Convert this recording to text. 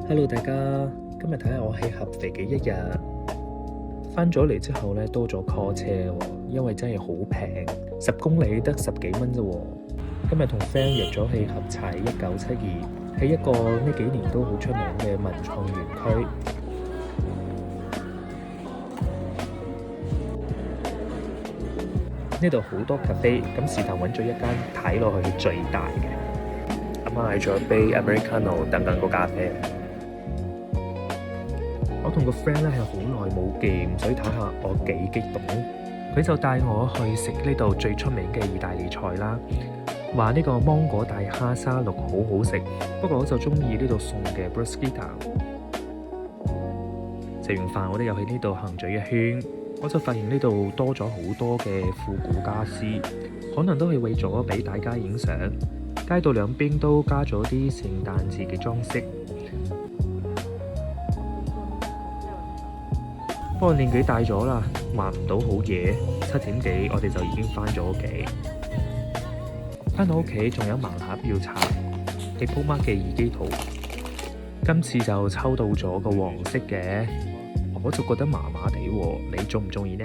Hello，大家，今日睇下我喺合肥嘅一日，翻咗嚟之後咧多咗 call 車喎，因為真係好平，10公里得10幾蚊啫喎。今日同 friend 約咗去合柴1972，係一個呢幾年都好出名嘅文創園區。呢度好多 cafe，咁是但揾咗一間睇落去最大嘅，買咗杯 Americano 等等個咖啡。我同個 friend 咧係好耐冇見，所以睇下我幾激動。佢就帶我去食呢度最出名嘅意大利菜啦，話呢個芒果大蝦沙律好好食。不過我就中意呢度送嘅 bruschetta。食完飯我哋又喺呢度行咗一圈，我就發現呢度多咗好多嘅復古家私，可能都係為咗俾大家影相。街道兩邊都加咗啲聖誕節嘅裝飾。不過年紀大咗啦，玩唔到好夜，7點幾我哋就已經返咗屋企。返到屋企仲有盲盒要拆，你鋪乜嘅二機圖，今次就抽到咗個黃色嘅，我就覺得麻麻地喎，你中唔中意呢？